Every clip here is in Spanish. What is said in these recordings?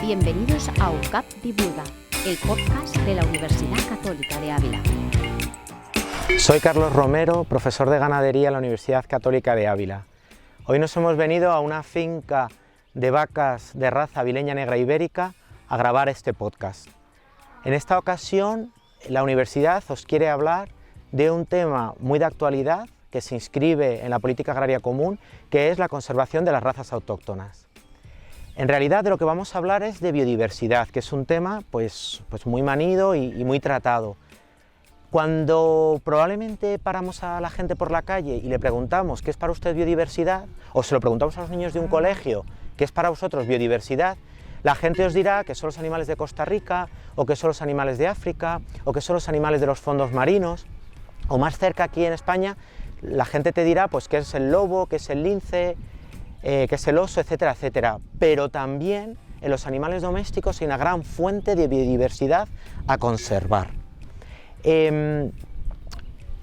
Bienvenidos a UCAP Divulga, el podcast de la Universidad Católica de Ávila. Soy Carlos Romero, profesor de ganadería en la Universidad Católica de Ávila. Hoy nos hemos venido a una finca de vacas de raza avileña negra ibérica a grabar este podcast. En esta ocasión, la universidad os quiere hablar de un tema muy de actualidad que se inscribe en la política agraria común, que es la conservación de las razas autóctonas. En realidad de lo que vamos a hablar es de biodiversidad, que es un tema pues muy manido y muy tratado. Cuando probablemente paramos a la gente por la calle y le preguntamos ¿qué es para usted biodiversidad? O se lo preguntamos a los niños de un colegio ¿qué es para vosotros biodiversidad? La gente os dirá que son los animales de Costa Rica, o que son los animales de África, o que son los animales de los fondos marinos, o más cerca aquí en España, la gente te dirá pues que es el lobo, que es el lince, que es el oso, etcétera, etcétera. Pero también en los animales domésticos hay una gran fuente de biodiversidad a conservar.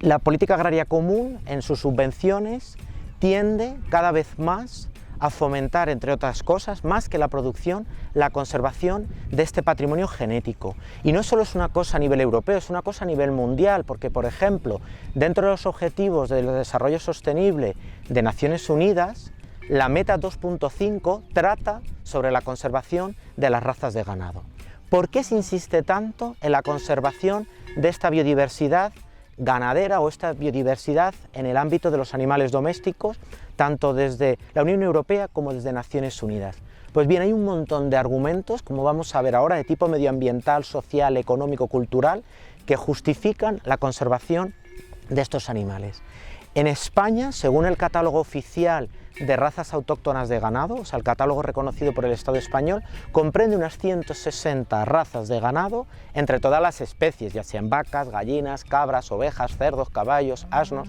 La política agraria común en sus subvenciones tiende cada vez más a fomentar, entre otras cosas, más que la producción, la conservación de este patrimonio genético. Y no solo es una cosa a nivel europeo, es una cosa a nivel mundial, porque, por ejemplo, dentro de los objetivos del desarrollo sostenible de Naciones Unidas, la meta 2.5 trata sobre la conservación de las razas de ganado. ¿Por qué se insiste tanto en la conservación de esta biodiversidad ganadera o esta biodiversidad en el ámbito de los animales domésticos, tanto desde la Unión Europea como desde Naciones Unidas? Pues bien, hay un montón de argumentos, como vamos a ver ahora, de tipo medioambiental, social, económico, cultural, que justifican la conservación de estos animales. En España, según el catálogo oficial de razas autóctonas de ganado, o sea, el catálogo reconocido por el Estado español, comprende unas 160 razas de ganado entre todas las especies, ya sean vacas, gallinas, cabras, ovejas, cerdos, caballos, asnos.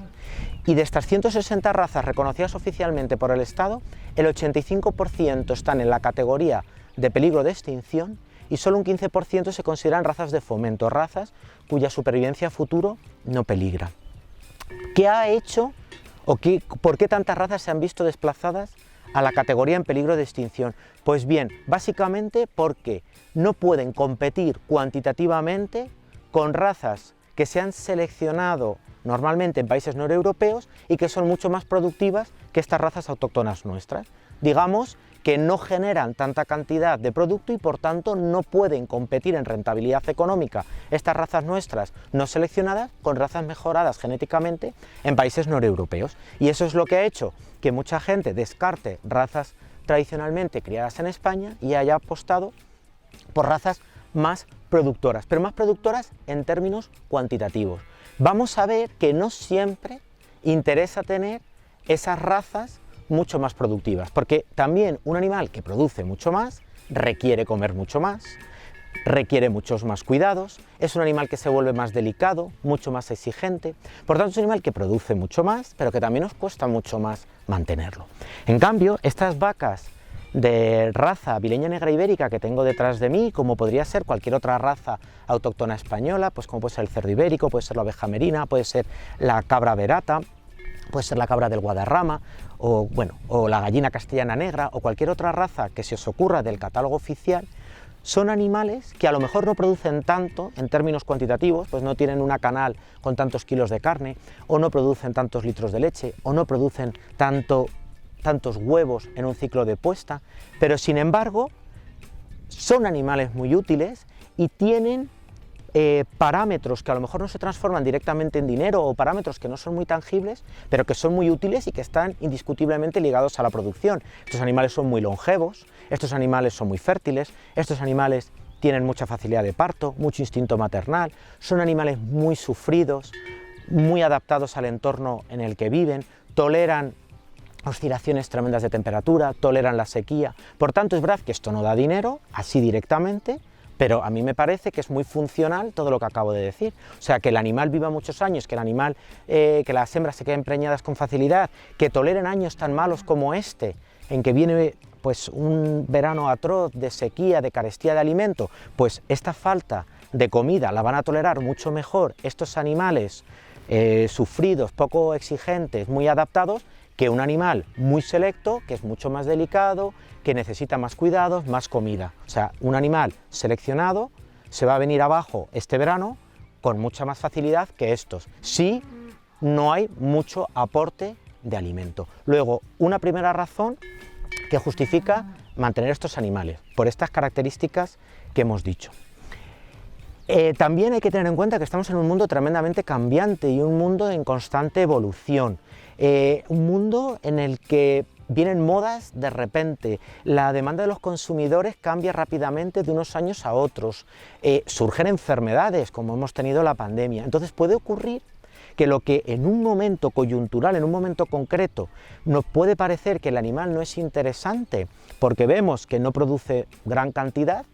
Y de estas 160 razas reconocidas oficialmente por el Estado, el 85% están en la categoría de peligro de extinción y solo un 15% se consideran razas de fomento, razas cuya supervivencia a futuro no peligra. ¿Qué ha hecho o por qué tantas razas se han visto desplazadas a la categoría en peligro de extinción? Pues bien, básicamente porque no pueden competir cuantitativamente con razas que se han seleccionado normalmente en países noreuropeos y que son mucho más productivas que estas razas autóctonas nuestras. Digamos que no generan tanta cantidad de producto y por tanto no pueden competir en rentabilidad económica estas razas nuestras no seleccionadas con razas mejoradas genéticamente en países noreuropeos. Y eso es lo que ha hecho que mucha gente descarte razas tradicionalmente criadas en España y haya apostado por razas más productoras, pero más productoras en términos cuantitativos. Vamos a ver que no siempre interesa tener esas razas mucho más productivas, porque también un animal que produce mucho más requiere comer mucho más, requiere muchos más cuidados, es un animal que se vuelve más delicado, mucho más exigente, por tanto es un animal que produce mucho más, pero que también nos cuesta mucho más mantenerlo. En cambio, estas vacas de raza avileña negra ibérica que tengo detrás de mí, como podría ser cualquier otra raza autóctona española, pues como puede ser el cerdo ibérico, puede ser la oveja merina, puede ser la cabra verata, puede ser la cabra del Guadarrama, o la gallina castellana negra, o cualquier otra raza que se os ocurra del catálogo oficial, son animales que a lo mejor no producen tanto en términos cuantitativos, pues no tienen una canal con tantos kilos de carne, o no producen tantos litros de leche, o no producen tantos huevos en un ciclo de puesta, pero sin embargo son animales muy útiles y tienen parámetros que a lo mejor no se transforman directamente en dinero o parámetros que no son muy tangibles, pero que son muy útiles y que están indiscutiblemente ligados a la producción. Estos animales son muy longevos, estos animales son muy fértiles, estos animales tienen mucha facilidad de parto, mucho instinto maternal, son animales muy sufridos, muy adaptados al entorno en el que viven, toleran oscilaciones tremendas de temperatura, toleran la sequía. Por tanto, es verdad que esto no da dinero, así directamente, pero a mí me parece que es muy funcional todo lo que acabo de decir. O sea, que el animal viva muchos años, que las hembras se queden preñadas con facilidad, que toleren años tan malos como este, en que viene pues un verano atroz de sequía, de carestía de alimento, pues esta falta de comida la van a tolerar mucho mejor estos animales sufridos, poco exigentes, muy adaptados, que un animal muy selecto, que es mucho más delicado, que necesita más cuidados, más comida. O sea, un animal seleccionado se va a venir abajo este verano con mucha más facilidad que estos, si no hay mucho aporte de alimento. Luego, una primera razón que justifica mantener estos animales, por estas características que hemos dicho. También hay que tener en cuenta que estamos en un mundo tremendamente cambiante y un mundo en constante evolución, un mundo en el que vienen modas de repente, la demanda de los consumidores cambia rápidamente de unos años a otros, surgen enfermedades como hemos tenido la pandemia, entonces puede ocurrir que lo que en un momento coyuntural, en un momento concreto, nos puede parecer que el animal no es interesante porque vemos que no produce gran cantidad,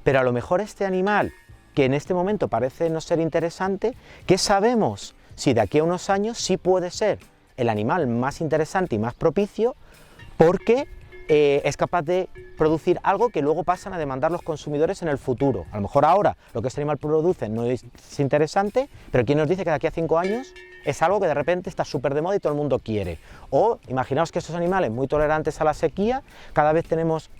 pero a lo mejor este animal que en este momento parece no ser interesante, ¿qué sabemos si de aquí a unos años sí puede ser el animal más interesante y más propicio porque es capaz de producir algo que luego pasan a demandar los consumidores en el futuro? A lo mejor ahora lo que este animal produce no es interesante, pero ¿quién nos dice que de aquí a 5 años es algo que de repente está súper de moda y todo el mundo quiere? O imaginaos que estos animales muy tolerantes a la sequía, cada vez tenemos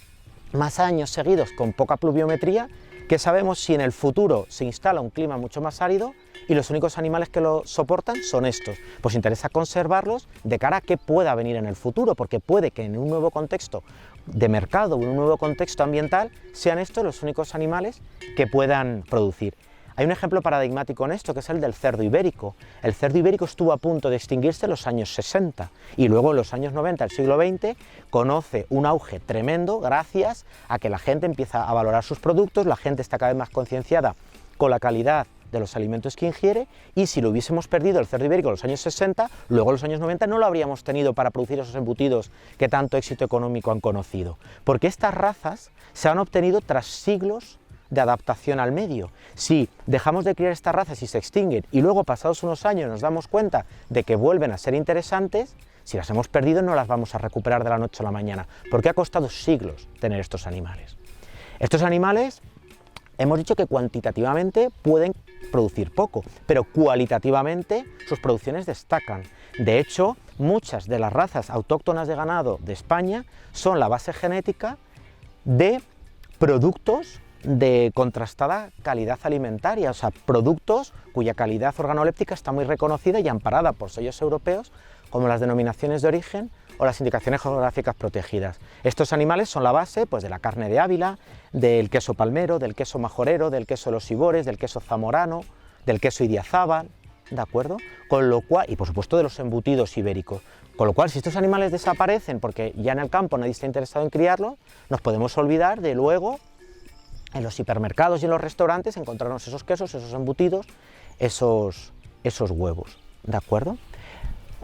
más años seguidos con poca pluviometría, que sabemos si en el futuro se instala un clima mucho más árido y los únicos animales que lo soportan son estos. Pues interesa conservarlos de cara a que pueda venir en el futuro, porque puede que en un nuevo contexto de mercado, en un nuevo contexto ambiental, sean estos los únicos animales que puedan producir. Hay un ejemplo paradigmático en esto, que es el del cerdo ibérico. El cerdo ibérico estuvo a punto de extinguirse en los años 60 y luego en los años 90 del siglo XX conoce un auge tremendo gracias a que la gente empieza a valorar sus productos, la gente está cada vez más concienciada con la calidad de los alimentos que ingiere, y si lo hubiésemos perdido el cerdo ibérico en los años 60, luego en los años 90 no lo habríamos tenido para producir esos embutidos que tanto éxito económico han conocido, porque estas razas se han obtenido tras siglos de adaptación al medio. Si dejamos de criar estas razas y se extinguen y luego pasados unos años nos damos cuenta de que vuelven a ser interesantes, si las hemos perdido no las vamos a recuperar de la noche a la mañana, porque ha costado siglos tener estos animales. Estos animales hemos dicho que cuantitativamente pueden producir poco, pero cualitativamente sus producciones destacan. De hecho, muchas de las razas autóctonas de ganado de España son la base genética de productos de contrastada calidad alimentaria, o sea, productos cuya calidad organoléptica está muy reconocida y amparada por sellos europeos como las denominaciones de origen o las indicaciones geográficas protegidas. Estos animales son la base pues, de la carne de Ávila, del queso palmero, del queso majorero, del queso Los Ibores, del queso zamorano, del queso Idiazábal, ¿de acuerdo? Con lo cual, y por supuesto de los embutidos ibéricos. Con lo cual, si estos animales desaparecen porque ya en el campo nadie está interesado en criarlos, nos podemos olvidar de luego en los hipermercados y en los restaurantes encontrarnos esos quesos, esos embutidos, esos huevos, ¿de acuerdo?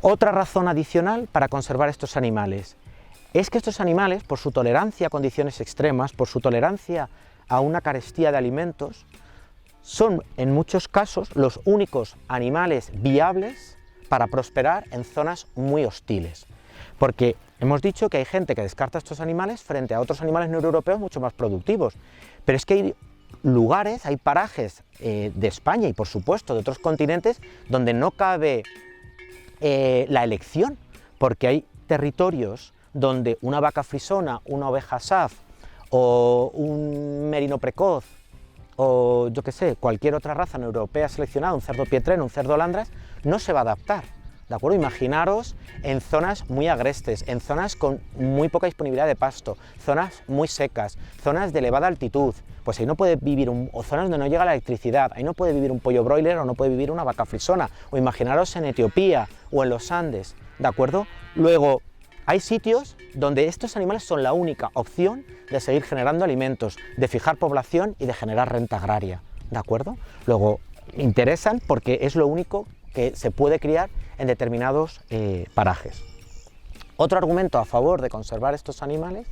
Otra razón adicional para conservar estos animales es que estos animales, por su tolerancia a condiciones extremas, por su tolerancia a una carestía de alimentos, son en muchos casos los únicos animales viables para prosperar en zonas muy hostiles. Porque hemos dicho que hay gente que descarta estos animales frente a otros animales no europeos mucho más productivos, pero es que hay lugares, hay parajes de España y por supuesto de otros continentes donde no cabe la elección, porque hay territorios donde una vaca frisona, una oveja saf o un merino precoz o yo que sé, cualquier otra raza no europea seleccionada, un cerdo pietreno, un cerdo landras, no se va a adaptar. ¿De acuerdo? Imaginaros en zonas muy agrestes, en zonas con muy poca disponibilidad de pasto, zonas muy secas, zonas de elevada altitud, pues ahí no puede vivir o zonas donde no llega la electricidad, ahí no puede vivir un pollo broiler o no puede vivir una vaca frisona, o imaginaros en Etiopía o en los Andes, ¿de acuerdo? Luego, hay sitios donde estos animales son la única opción de seguir generando alimentos, de fijar población y de generar renta agraria, ¿de acuerdo? Luego, interesan porque es lo único que se puede criar en determinados parajes. Otro argumento a favor de conservar estos animales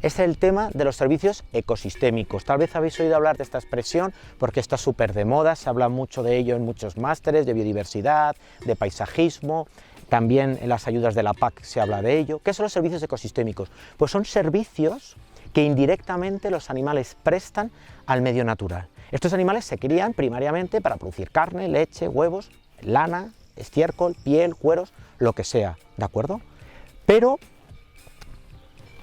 es el tema de los servicios ecosistémicos. Tal vez habéis oído hablar de esta expresión porque está súper de moda, se habla mucho de ello en muchos másteres de biodiversidad, de paisajismo, también en las ayudas de la PAC se habla de ello. ¿Qué son los servicios ecosistémicos? Pues son servicios que indirectamente los animales prestan al medio natural. Estos animales se crían primariamente para producir carne, leche, huevos, lana, estiércol, piel, cueros, lo que sea, ¿de acuerdo? Pero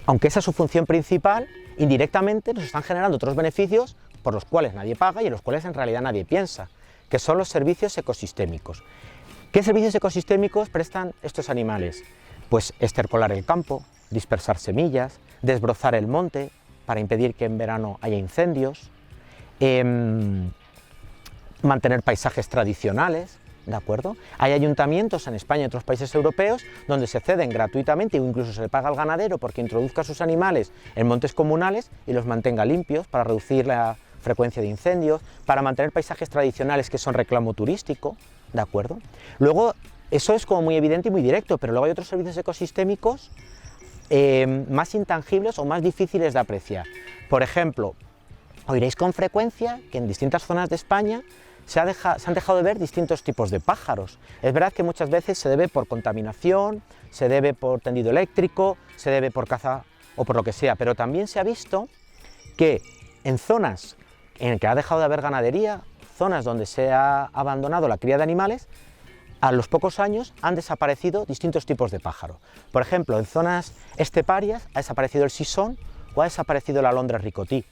aunque esa es su función principal, indirectamente nos están generando otros beneficios por los cuales nadie paga y en los cuales en realidad nadie piensa, que son los servicios ecosistémicos. ¿Qué servicios ecosistémicos prestan estos animales? Pues estercolar el campo, dispersar semillas, desbrozar el monte para impedir que en verano haya incendios, mantener paisajes tradicionales, ¿de acuerdo? Hay ayuntamientos en España y otros países europeos donde se ceden gratuitamente o incluso se le paga al ganadero porque introduzca sus animales en montes comunales y los mantenga limpios para reducir la frecuencia de incendios, para mantener paisajes tradicionales que son reclamo turístico, ¿de acuerdo? Luego, eso es como muy evidente y muy directo, pero luego hay otros servicios ecosistémicos más intangibles o más difíciles de apreciar. Por ejemplo, oiréis con frecuencia que en distintas zonas de España se han dejado de ver distintos tipos de pájaros. Es verdad que muchas veces se debe por contaminación, se debe por tendido eléctrico, se debe por caza o por lo que sea, pero también se ha visto que en zonas en que ha dejado de haber ganadería, zonas donde se ha abandonado la cría de animales, a los pocos años han desaparecido distintos tipos de pájaro. Por ejemplo, en zonas esteparias ha desaparecido el sisón o ha desaparecido la alondra ricotí.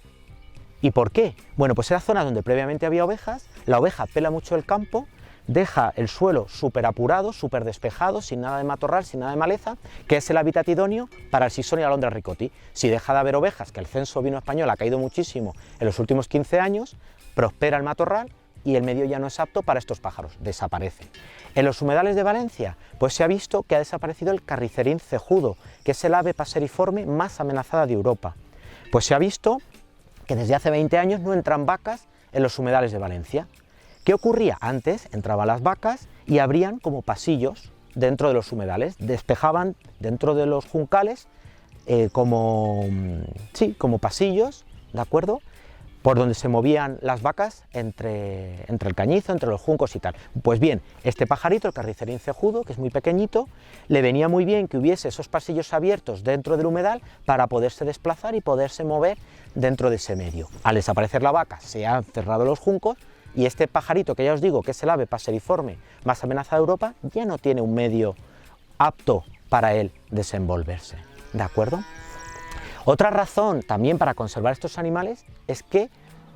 ¿Y por qué? Bueno, pues era zonas donde previamente había ovejas, la oveja pela mucho el campo, deja el suelo súper apurado, súper despejado, sin nada de matorral, sin nada de maleza, que es el hábitat idóneo para el sisón y la alondra ricotí. Si deja de haber ovejas, que el censo ovino español ha caído muchísimo en los últimos 15 años, prospera el matorral y el medio ya no es apto para estos pájaros, desaparecen. En los humedales de Valencia, pues se ha visto que ha desaparecido el carricerín cejudo, que es el ave paseriforme más amenazada de Europa. Pues se ha visto que desde hace 20 años no entran vacas en los humedales de Valencia. ¿Qué ocurría? Antes entraban las vacas y abrían como pasillos dentro de los humedales, despejaban dentro de los juncales como pasillos, ¿de acuerdo?, por donde se movían las vacas entre el cañizo, entre los juncos y tal. Pues bien, este pajarito, el carricerín cejudo, que es muy pequeñito, le venía muy bien que hubiese esos pasillos abiertos dentro del humedal para poderse desplazar y poderse mover dentro de ese medio. Al desaparecer la vaca, se han cerrado los juncos y este pajarito, que ya os digo que es el ave paseriforme más amenazada de Europa, ya no tiene un medio apto para él desenvolverse, ¿de acuerdo? Otra razón también para conservar estos animales es que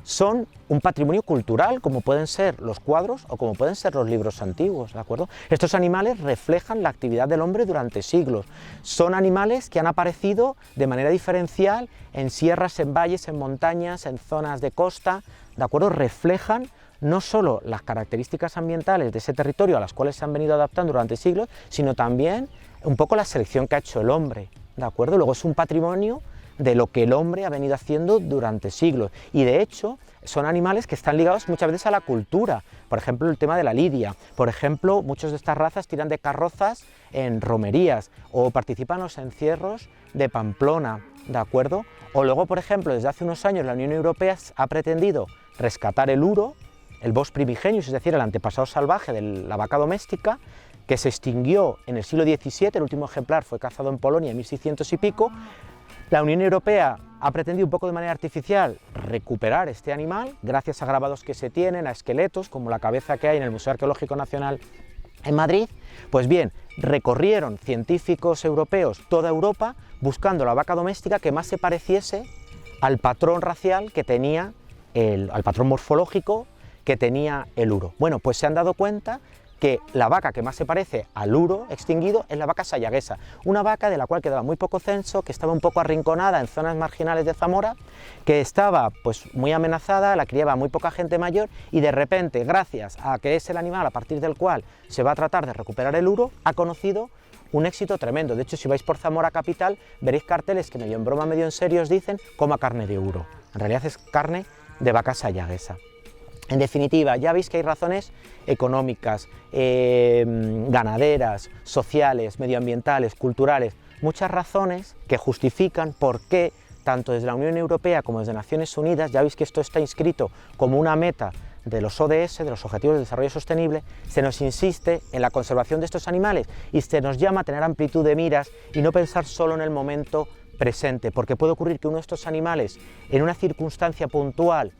son un patrimonio cultural, como pueden ser los cuadros o como pueden ser los libros antiguos, ¿de acuerdo? Estos animales reflejan la actividad del hombre durante siglos. Son animales que han aparecido de manera diferencial en sierras, en valles, en montañas, en zonas de costa, ¿de acuerdo? Reflejan no solo las características ambientales de ese territorio a las cuales se han venido adaptando durante siglos, sino también un poco la selección que ha hecho el hombre, ¿de acuerdo? Luego es un patrimonio de lo que el hombre ha venido haciendo durante siglos y de hecho son animales que están ligados muchas veces a la cultura, por ejemplo el tema de la lidia, por ejemplo muchas de estas razas tiran de carrozas en romerías o participan en los encierros de Pamplona, ¿de acuerdo? O luego por ejemplo desde hace unos años la Unión Europea ha pretendido rescatar el uro, el Bos primigenius, es decir el antepasado salvaje de la vaca doméstica, que se extinguió en el siglo XVII, el último ejemplar fue cazado en Polonia en 1600 y pico. La Unión Europea ha pretendido un poco de manera artificial recuperar este animal, gracias a grabados que se tienen, a esqueletos, como la cabeza que hay en el Museo Arqueológico Nacional en Madrid. Pues bien, recorrieron científicos europeos toda Europa buscando la vaca doméstica que más se pareciese al patrón racial que tenía, al patrón morfológico que tenía el uro. Bueno, pues se han dado cuenta que la vaca que más se parece al uro extinguido es la vaca sayaguesa, una vaca de la cual quedaba muy poco censo, que estaba un poco arrinconada en zonas marginales de Zamora, que estaba pues muy amenazada, la criaba muy poca gente mayor y de repente, gracias a que es el animal a partir del cual se va a tratar de recuperar el uro, ha conocido un éxito tremendo. De hecho, si vais por Zamora capital, veréis carteles que medio en broma, medio en serio os dicen coma carne de uro. En realidad es carne de vaca sayaguesa. En definitiva, ya veis que hay razones económicas, ganaderas, sociales, medioambientales, culturales, muchas razones que justifican por qué, tanto desde la Unión Europea como desde Naciones Unidas, ya veis que esto está inscrito como una meta de los ODS, de los Objetivos de Desarrollo Sostenible, se nos insiste en la conservación de estos animales y se nos llama a tener amplitud de miras y no pensar solo en el momento presente, porque puede ocurrir que uno de estos animales, en una circunstancia puntual,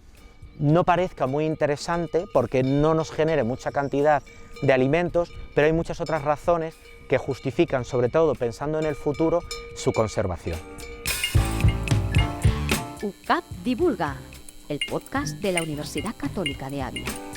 no parezca muy interesante porque no nos genere mucha cantidad de alimentos, pero hay muchas otras razones que justifican, sobre todo pensando en el futuro, su conservación. UCAP Divulga, el podcast de la Universidad Católica de Ávila.